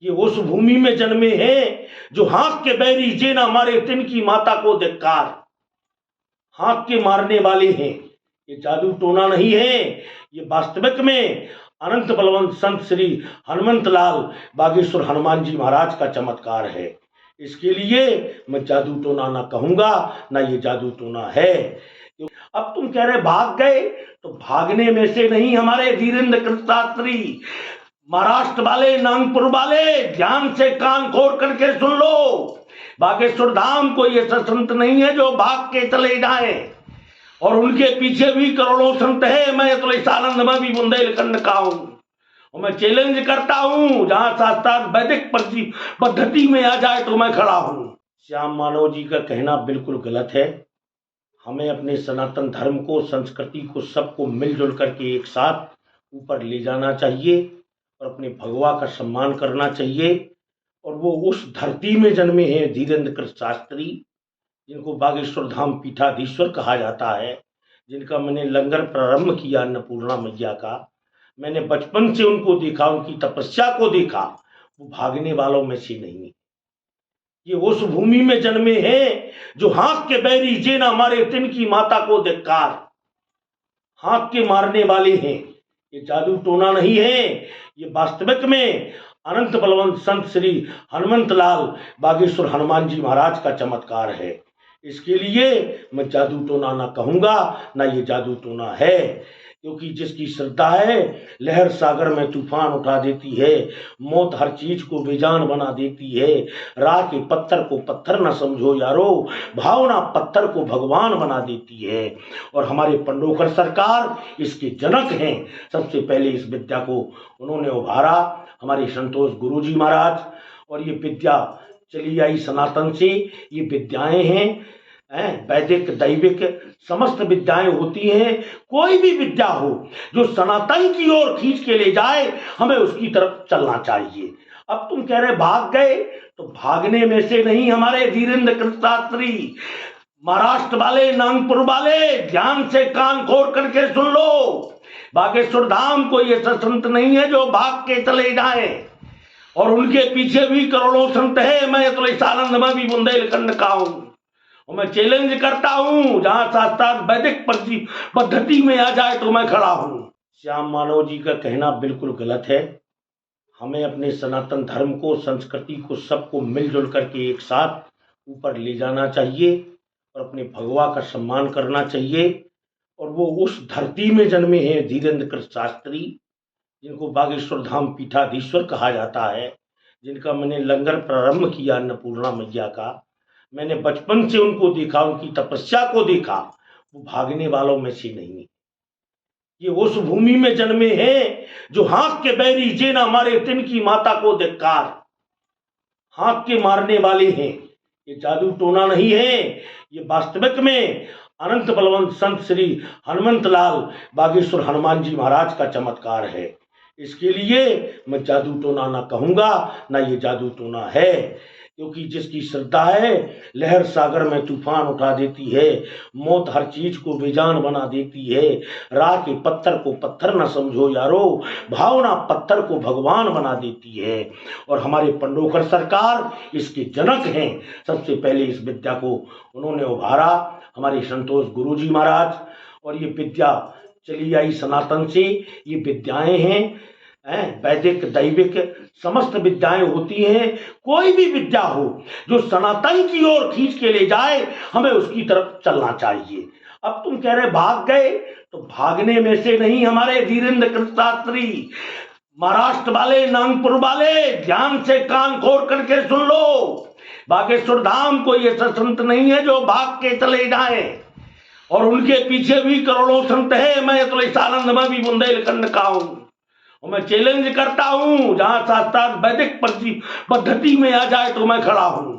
ये उस भूमि में जन्मे हैं जो हाँक के बैरी जे ना मारे तिनकी माता को धिक्कार। हाँक के मारने वाले हैं, ये जादू टोना नहीं है, ये वास्तविक में अनंत बलवंत संत श्री हनुमंत लाल बागेश्वर हनुमान जी महाराज का चमत्कार है। इसके लिए मैं जादू टोना ना कहूंगा, ना ये जादू टोना है। अब तुम कह रहे भाग गए, तो भागने में से नहीं हमारे धीरेन्द्र कृत शास्त्री, महाराष्ट्र वाले, नागपुर वाले, ध्यान से कान खोल करके सुन लो। बागेश्वर धाम कोई ऐसा संत नहीं है जो भाग के चले जाए, और उनके पीछे भी करोड़ों संत है। मैं तो इस आनंद में भी बुंदेलखंड का हूं, और मैं चैलेंज करता हूं, जहां शास्त्रार्थ वैदिक पद्धति में आ जाए तो मैं खड़ा हूं। श्याम मानव जी का कहना बिल्कुल गलत है। हमें अपने सनातन धर्म को, संस्कृति को, सबको मिलजुल करके एक साथ ऊपर ले जाना चाहिए, और अपने भगवा का सम्मान करना चाहिए। और वो उस धरती में जन्मे हैं धीरेन्द्र कृत शास्त्री, जिनको बागेश्वर धाम पीठाधीश्वर कहा जाता है, जिनका मैंने लंगर प्रारंभ किया अन्नपूर्णा मैया का। मैंने बचपन से उनको देखा, उनकी तपस्या को देखा। वो भागने वालों में से नहीं, ये उस भूमि में जन्मे हैं जो हाँक के बैरी जे ना मारे तिनकी माता को धिक्कार। हाँक के मारने वाले हैं, ये जादू टोना नहीं है, ये वास्तविक में अनंत बलवंत संत श्री हनुमंत लाल बागेश्वर हनुमान जी महाराज का चमत्कार है। इसके लिए मैं जादू टोना ना कहूंगा, ना ये जादू टोना है। क्योंकि जिसकी श्रद्धा है, लहर सागर में तूफान उठा देती है, मौत हर चीज को बेजान बना देती है। राह के पत्थर को पत्थर न समझो यारो, भावना पत्थर को भगवान बना देती है। और हमारे पंडोकर सरकार इसके जनक हैं। सबसे पहले इस विद्या को उन्होंने उभारा, हमारे संतोष गुरुजी महाराज। और ये विद्या चली आई सनातन से। ये विद्याएं हैं वैदिक, दैविक, समस्त विद्याएं होती हैं। कोई भी विद्या हो जो सनातन की ओर खींच के ले जाए, हमें उसकी तरफ चलना चाहिए। अब तुम कह रहे भाग गए, तो भागने में से नहीं हमारे धीरेन्द्र कृत शास्त्री, महाराष्ट्र वाले, नागपुर वाले, ध्यान से कान खोल करके सुन लो। बागेश्वर धाम कोई ऐसा संत नहीं है जो भाग के चले जाए, और उनके पीछे भी करोड़ों संत है। मैं तो इस आनंद में भी बुंदेलखंड का हूं, और मैं चैलेंज करता हूं, जहां शास्त्रार्थ वैदिक पद्धति में आ जाए तो मैं खड़ा हूं। श्याम मानव जी का कहना बिल्कुल गलत है। हमें अपने सनातन धर्म को, संस्कृति को, सबको मिलजुल करके एक साथ ऊपर ले जाना चाहिए, और अपने भगवा का सम्मान करना चाहिए। और वो उस धरती में जन्मे हैं धीरेन्द्र कृत शास्त्री, जिनको बागेश्वर धाम पीठाधीश्वर कहा जाता है, जिनका मैंने लंगर प्रारंभ किया अन्नपूर्णा मैया का। मैंने बचपन से उनको देखा, उनकी तपस्या को देखा। वो भागने वालों में से नहीं, ये उस भूमि में जन्मे हैं जो हाँक के बैरी जे ना मारे तिनकी माता को धिक्कार। हाँक के मारने वाले हैं, ये जादू टोना नहीं है, ये वास्तविक में अनंत बलवंत संत श्री हनुमंत लाल बागेश्वर हनुमान जी महाराज का चमत्कार है। इसके लिए मैं जादू टोना ना कहूंगा, ना ये जादू टोना है। क्योंकि जिसकी श्रद्धा है, लहर सागर में तूफान उठा देती है, मौत हर चीज को बेजान बना देती है। राह के पत्थर को पत्थर न समझो यारो, भावना पत्थर को भगवान बना देती है। और हमारे पंडोकर सरकार इसके जनक हैं। सबसे पहले इस विद्या को उन्होंने उभारा, हमारे संतोष गुरुजी महाराज। और ये विद्या चली आई सनातन से। ये विद्याएं हैं वैदिक, दैविक, समस्त विद्याएं होती हैं। कोई भी विद्या हो जो सनातन की ओर खींच के ले जाए, हमें उसकी तरफ चलना चाहिए। अब तुम कह रहे भाग गए, तो भागने में से नहीं हमारे धीरेन्द्र कृत शास्त्री, महाराष्ट्र वाले, नागपुर वाले, ध्यान से कान खोल करके सुन लो। बागेश्वर धाम कोई ऐसा संत नहीं है जो भाग के चले जाए, और उनके पीछे भी करोड़ों संत है। मैं तो इस आनंद में भी बुंदेलखंड का हूं, और मैं चैलेंज करता हूं, जहां शास्त्रार्थ वैदिक पद्धति में आ जाए तो मैं खड़ा हूं।